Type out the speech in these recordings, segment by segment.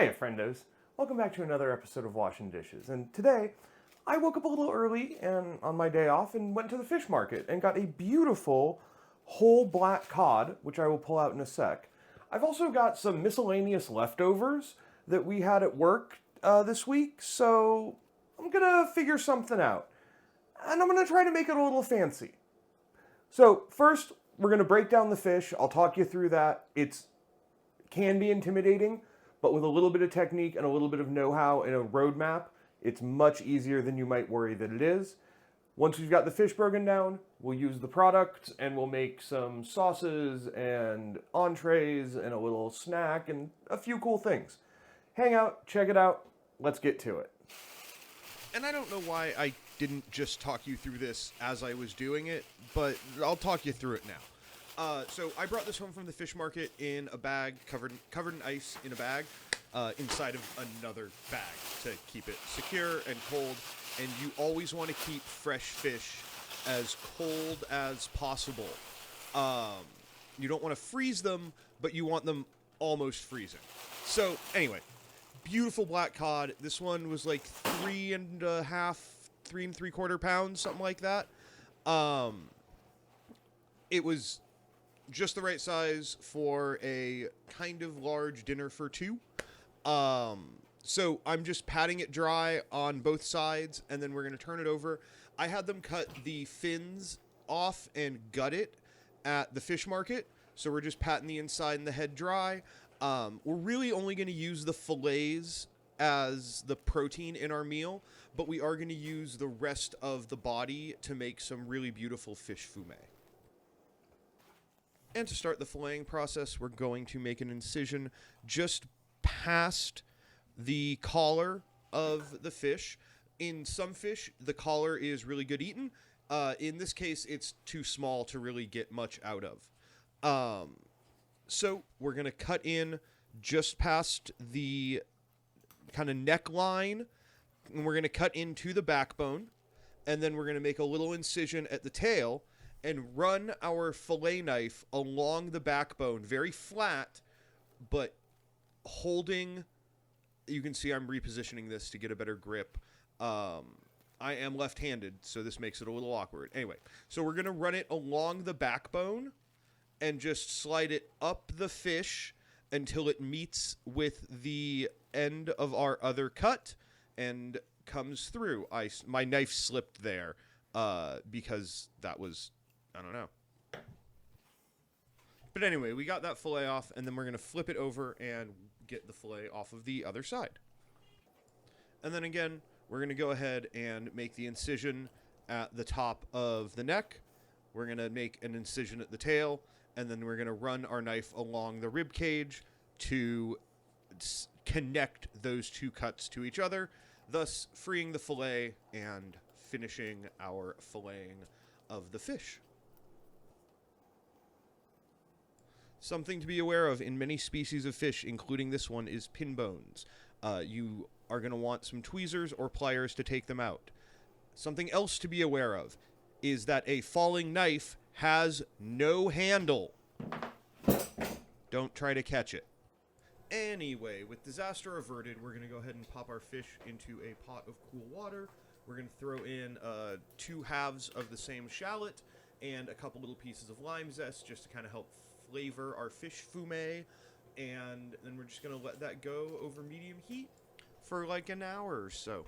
Hiya, friendos. Welcome back to another episode of Washing Dishes. And today, I woke up a little early and on my day off and went to the fish market and got a beautiful whole black cod, which I will pull out in a sec. I've also got some miscellaneous leftovers that we had at work this week, so I'm gonna figure something out. And I'm gonna try to make it a little fancy. So first, we're gonna break down the fish. I'll talk you through that. It can be intimidating, but with a little bit of technique and a little bit of know-how and a roadmap, it's much easier than you might worry that it is. Once we've got the fish broken down, we'll use the product and we'll make some sauces and entrees and a little snack and a few cool things. Hang out, check it out, let's get to it. And I don't know why I didn't just talk you through this as I was doing it, but I'll talk you through it now. So I brought this home from the fish market in a bag, covered in ice in a bag, inside of another bag to keep it secure and cold. And you always want to keep fresh fish as cold as possible. You don't want to freeze them, but you want them almost freezing. So anyway, beautiful black cod. This one was like 3.5 pounds, something like that. It was just the right size for a kind of large dinner for two. So I'm just patting it dry on both sides, and then we're going to turn it over. I had them cut the fins off and gut it at the fish market, so we're just patting the inside and the head dry. We're really only going to use the fillets as the protein in our meal, but we are going to use the rest of the body to make some really beautiful fish fumet. And to start the filleting process, we're going to make an incision just past the collar of the fish. In some fish, the collar is really good eaten. In this case, it's too small to really get much out of. So we're going to cut in just past the kind of neckline, and we're going to cut into the backbone, and then we're going to make a little incision at the tail and run our fillet knife along the backbone, very flat, but holding. You can see I'm repositioning this to get a better grip. I am left-handed, so this makes it a little awkward. Anyway, so we're going to run it along the backbone and just slide it up the fish until it meets with the end of our other cut and comes through. My knife slipped there because that was, I don't know. But anyway, we got that fillet off, and then we're going to flip it over and get the fillet off of the other side. And then again, we're going to go ahead and make the incision at the top of the neck. We're going to make an incision at the tail, and then we're going to run our knife along the rib cage to connect those two cuts to each other, thus freeing the fillet and finishing our filleting of the fish. Something to be aware of in many species of fish, including this one, is pin bones. You are going to want some tweezers or pliers to take them out. Something else to be aware of is that a falling knife has no handle. Don't try to catch it. Anyway, with disaster averted, we're going to go ahead and pop our fish into a pot of cool water. We're going to throw in 2 halves of the same shallot and a couple little pieces of lime zest just to kind of help flavor our fish fumet, and then we're just going to let that go over medium heat for like an hour or so.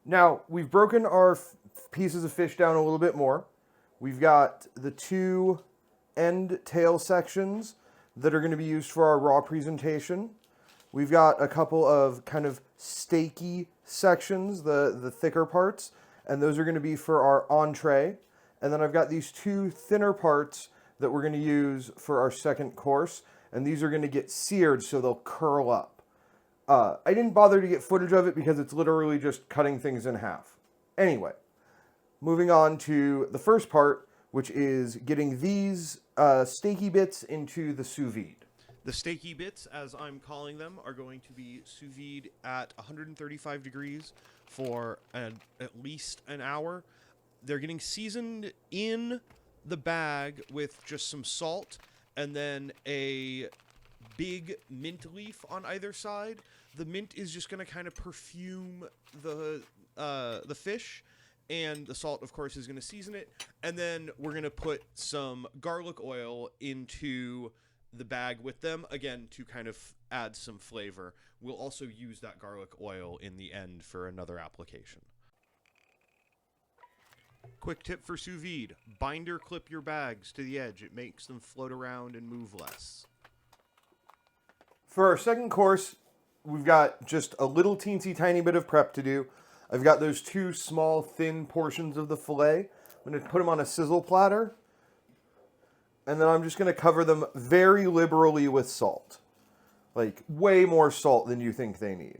Now, we've broken our pieces of fish down a little bit more. We've got the 2 end tail sections that are going to be used for our raw presentation. We've got a couple of kind of steaky sections, the thicker parts, and those are going to be for our entree. And then I've got these 2 thinner parts that we're going to use for our second course, and these are going to get seared so they'll curl up. I didn't bother to get footage of it because it's literally just cutting things in half. Anyway, moving on to the first part, which is getting these steaky bits into the sous vide. The steaky bits, as I'm calling them, are going to be sous vide at 135 degrees for at least an hour. They're getting seasoned in the bag with just some salt and then a big mint leaf on either side. The mint is just going to kind of perfume the fish, and the salt, of course, is going to season it. And then we're going to put some garlic oil into the bag with them, again, to kind of add some flavor. We'll also use that garlic oil in the end for another application. Quick tip for sous vide: binder clip your bags to the edge. It makes them float around and move less. For our second course, we've got just a little teensy tiny bit of prep to do. I've got those 2 small thin portions of the filet. I'm going to put them on a sizzle platter. And then I'm just going to cover them very liberally with salt. Like way more salt than you think they need.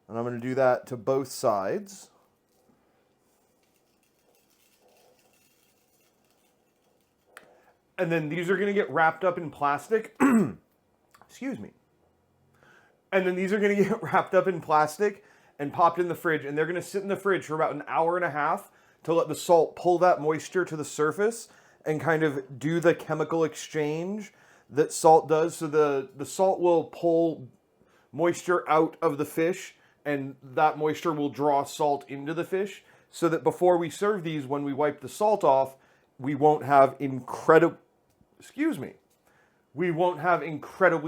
And I'm going to do that to both sides. And then these are going to get wrapped up in plastic. Excuse me. And then these are going to get wrapped up in plastic and popped in the fridge. And they're going to sit in the fridge for about an hour and a half to let the salt pull that moisture to the surface and kind of do the chemical exchange that salt does. So the salt will pull moisture out of the fish, and that moisture will draw salt into the fish, so that before we serve these, when we wipe the salt off, we won't have incredibly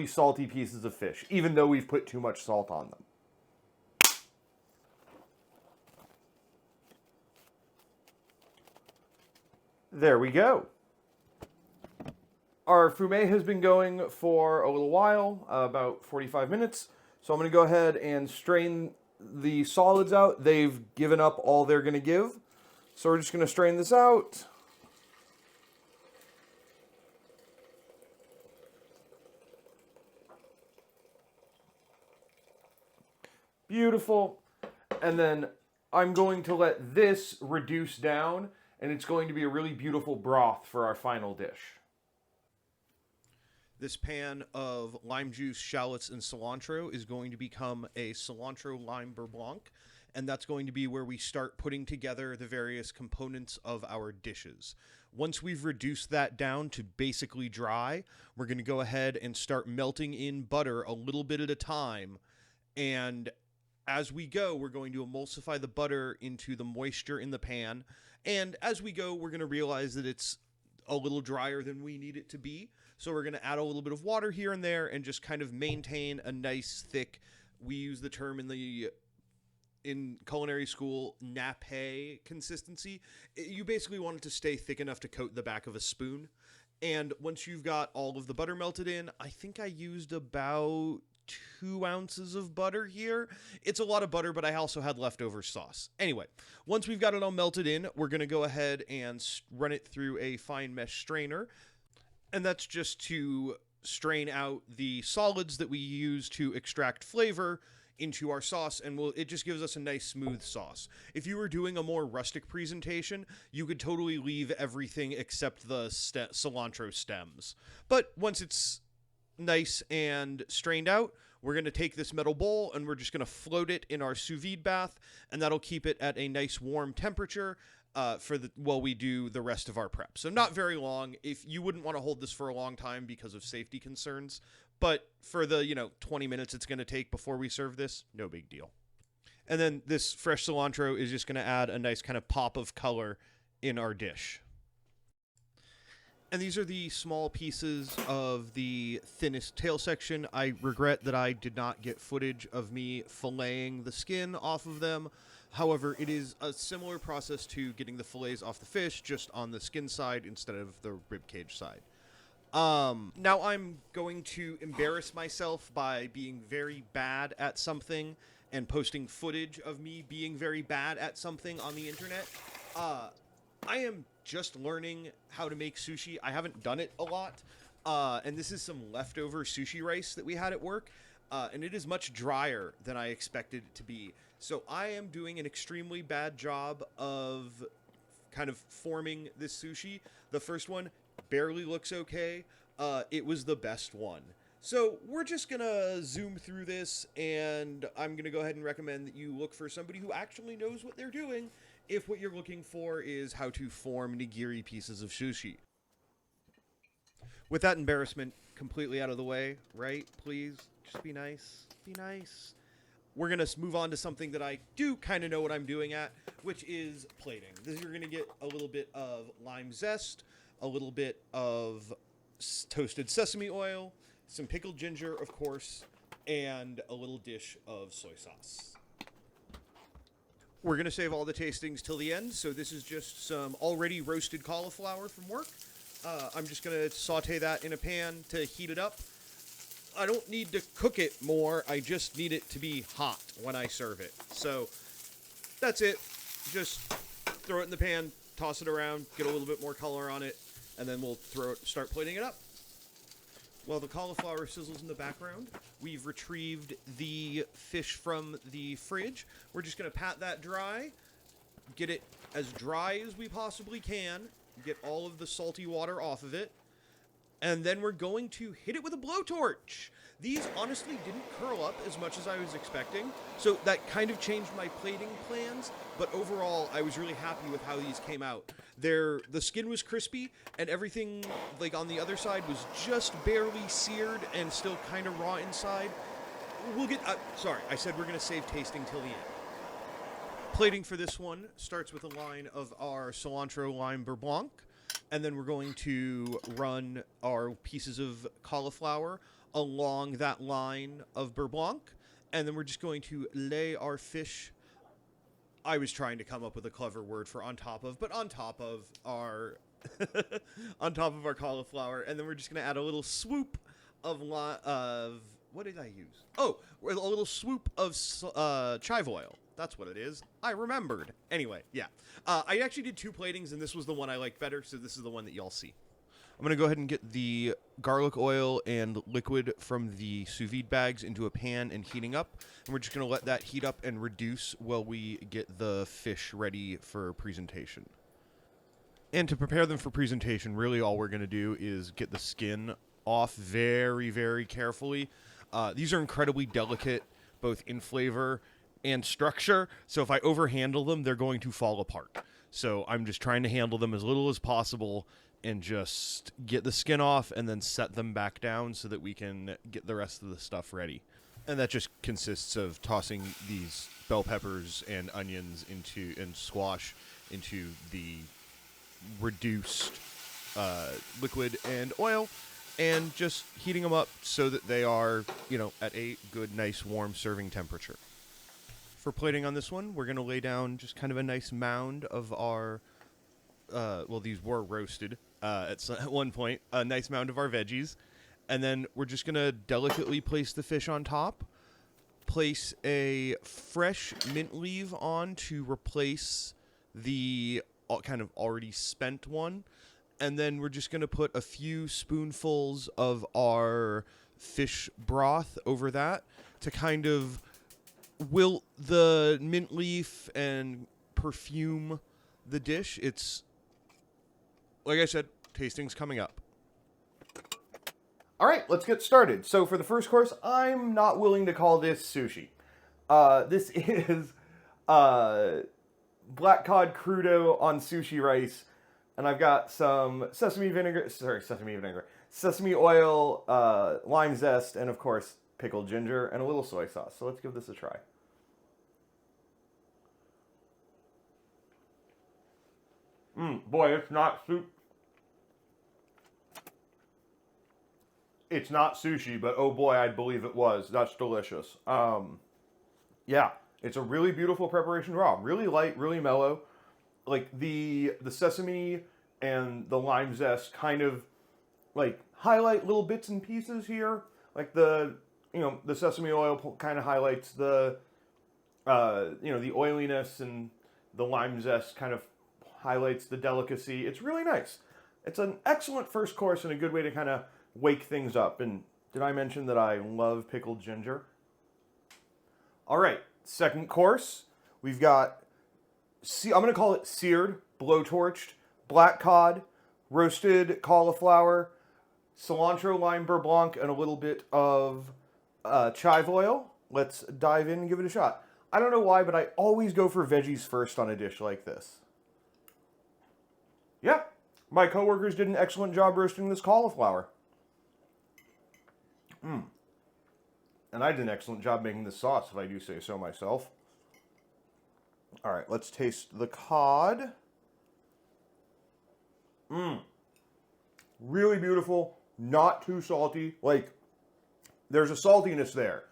salty pieces of fish, even though we've put too much salt on them. There we go. Our fumet has been going for a little while, about 45 minutes. So I'm going to go ahead and strain the solids out. They've given up all they're going to give. So we're just going to strain this out. Beautiful. And then I'm going to let this reduce down, and it's going to be a really beautiful broth for our final dish. This pan of lime juice, shallots, and cilantro is going to become a cilantro lime beurre blanc, and that's going to be where we start putting together the various components of our dishes. Once we've reduced that down to basically dry, we're going to go ahead and start melting in butter a little bit at a time, and as we go, we're going to emulsify the butter into the moisture in the pan, and as we go, we're going to realize that it's a little drier than we need it to be. So we're going to add a little bit of water here and there and just kind of maintain a nice thick, we use the term in culinary school, nappe consistency. You basically want it to stay thick enough to coat the back of a spoon. And once you've got all of the butter melted in, I think I used about 2 ounces of butter here. It's a lot of butter, but I also had leftover sauce. Anyway, once we've got it all melted in, we're going to go ahead and run it through a fine mesh strainer. And that's just to strain out the solids that we use to extract flavor into our sauce, and it just gives us a nice smooth sauce. If you were doing a more rustic presentation, you could totally leave everything except the cilantro stems. But once it's nice and strained out, we're going to take this metal bowl and we're just going to float it in our sous vide bath, and that'll keep it at a nice warm temperature while we do the rest of our prep. So not very long. If you wouldn't want to hold this for a long time because of safety concerns, but for the 20 minutes it's going to take before we serve this, no big deal. And then this fresh cilantro is just going to add a nice kind of pop of color in our dish. And these are the small pieces of the thinnest tail section. I regret that I did not get footage of me filleting the skin off of them. However, it is a similar process to getting the fillets off the fish, just on the skin side instead of the ribcage side. Now I'm going to embarrass myself by being very bad at something and posting footage of me being very bad at something on the internet. I am just learning how to make sushi. I haven't done it a lot. And this is some leftover sushi rice that we had at work. And it is much drier than I expected it to be. So I am doing an extremely bad job of kind of forming this sushi. The first one barely looks okay. It was the best one. So we're just going to zoom through this, and I'm going to go ahead and recommend that you look for somebody who actually knows what they're doing if what you're looking for is how to form nigiri pieces of sushi. With that embarrassment completely out of the way, right? Please, just be nice. Be nice. We're going to move on to something that I do kind of know what I'm doing at, which is plating. You're going to get a little bit of lime zest, a little bit of toasted sesame oil, some pickled ginger, of course, and a little dish of soy sauce. We're going to save all the tastings till the end, so this is just some already roasted cauliflower from work. I'm just going to saute that in a pan to heat it up. I don't need to cook it more, I just need it to be hot when I serve it. So that's it. Just throw it in the pan, toss it around, get a little bit more color on it, and then we'll start plating it up. While the cauliflower sizzles in the background, we've retrieved the fish from the fridge. We're just going to pat that dry, get it as dry as we possibly can, get all of the salty water off of it, and then we're going to hit it with a blowtorch. These honestly didn't curl up as much as I was expecting, so that kind of changed my plating plans, but overall I was really happy with how these came out. The skin was crispy, and everything like on the other side was just barely seared and still kind of raw inside. We'll get, sorry, I said we're going to save tasting till the end. Plating for this one starts with a line of our cilantro lime beurre blanc, and then we're going to run our pieces of cauliflower along that line of beurre blanc, and then we're just going to lay our fish. I was trying to come up with a clever word for on top of, but on top of our on top of our cauliflower, and then we're just going to add a little swoop of what did I use? Oh, a little swoop of chive oil. That's what it is. I remembered. Anyway, yeah. I actually did 2 platings, and this was the one I liked better, so this is the one that y'all see. I'm going to go ahead and get the garlic oil and liquid from the sous vide bags into a pan and heating up. And we're just going to let that heat up and reduce while we get the fish ready for presentation. And to prepare them for presentation, really all we're going to do is get the skin off very, very carefully. These are incredibly delicate, both in flavor and structure, so if I overhandle them, they're going to fall apart. So I'm just trying to handle them as little as possible and just get the skin off and then set them back down so that we can get the rest of the stuff ready. And that just consists of tossing these bell peppers and onions and squash into the reduced liquid and oil, and just heating them up so that they are, at a good, nice, warm serving temperature. For plating on this one, we're going to lay down just kind of a nice mound of our, these were roasted at one point, a nice mound of our veggies. And then we're just going to delicately place the fish on top, place a fresh mint leaf on to replace the kind of already spent one. And then we're just going to put a few spoonfuls of our fish broth over that to kind of wilt the mint leaf and perfume the dish. It's, like I said, tasting's coming up. All right, let's get started. So for the first course, I'm not willing to call this sushi. This is black cod crudo on sushi rice, and I've got some sesame oil, lime zest, and of course pickled ginger and a little soy sauce. So let's give this a try. Boy, it's not soup. It's not sushi, but oh boy, I'd believe it was. That's delicious. Yeah, it's a really beautiful preparation raw. Really light, really mellow. Like the sesame and the lime zest kind of like highlight little bits and pieces here. Like the sesame oil kind of highlights the oiliness, and the lime zest kind of highlights the delicacy. It's really nice. It's an excellent first course and a good way to kind of wake things up. And did I mention that I love pickled ginger? All right, second course. We've got, I'm going to call it seared, blowtorched, black cod, roasted cauliflower, cilantro lime beurre blanc, and a little bit of chive oil. Let's dive in and give it a shot. I don't know why, but I always go for veggies first on a dish like this. Yeah, my coworkers did an excellent job roasting this cauliflower. And I did an excellent job making the sauce, if I do say so myself. All right, let's taste the cod. Really beautiful, not too salty. Like, there's a saltiness there,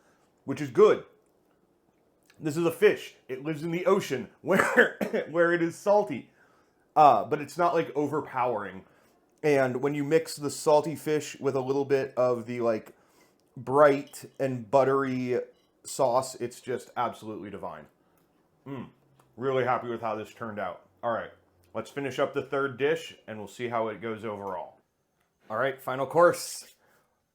which is good. This is a fish. It lives in the ocean where where it is salty. But it's not like overpowering. And when you mix the salty fish with a little bit of the like bright and buttery sauce, it's just absolutely divine. Really happy with how this turned out. All right, let's finish up the third dish and we'll see how it goes overall. All right, final course.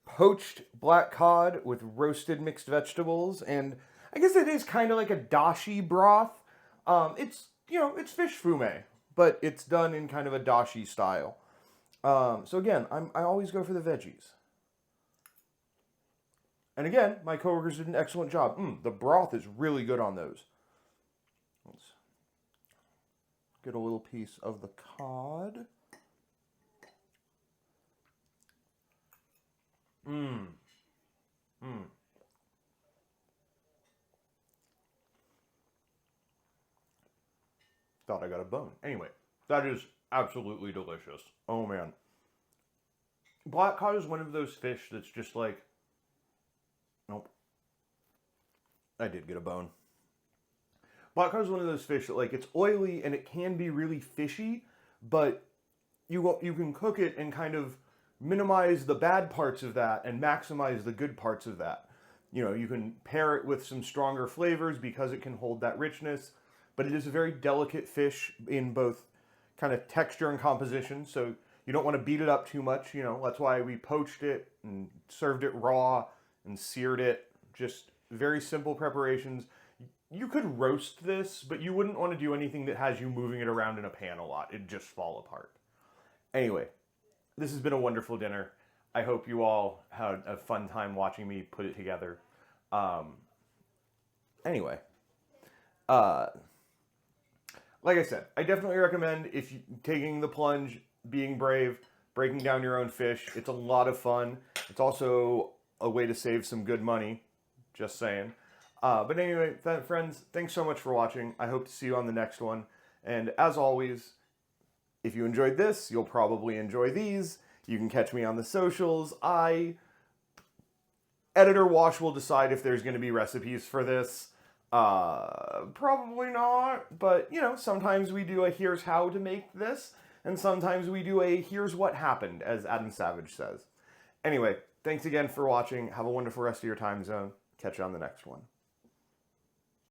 Poached black cod with roasted mixed vegetables, and I guess it is kind of like a dashi broth. It's, you know, it's fish fume, but it's done in kind of a dashi style. So again, I always go for the veggies. And again, my coworkers did an excellent job. The broth is really good on those. Let's get a little piece of the cod. Thought I got a bone. Anyway, that is absolutely delicious. Oh man. Black cod is one of those fish that's just like, nope. I did get a bone. Black cod is one of those fish that like, it's oily and it can be really fishy, but you can cook it and kind of minimize the bad parts of that and maximize the good parts of that. You know, you can pair it with some stronger flavors because it can hold that richness, but it is a very delicate fish in both kind of texture and composition, so you don't want to beat it up too much. You know, that's why we poached it and served it raw and seared it. Just very simple preparations. You could roast this, but you wouldn't want to do anything that has you moving it around in a pan a lot. It'd just fall apart. Anyway, this has been a wonderful dinner. I hope you all had a fun time watching me put it together. Anyway, like I said, I definitely recommend if you taking the plunge, being brave, breaking down your own fish. It's a lot of fun. It's also a way to save some good money. Just saying. But anyway, friends, thanks so much for watching. I hope to see you on the next one. And as always, if you enjoyed this, you'll probably enjoy these. You can catch me on the socials. Editor Wash will decide if there's going to be recipes for this. Probably not, but you know, sometimes we do a here's how to make this, and sometimes we do a here's what happened, as Adam Savage says. Anyway, thanks again for watching. Have a wonderful rest of your time zone. Catch you on the next one.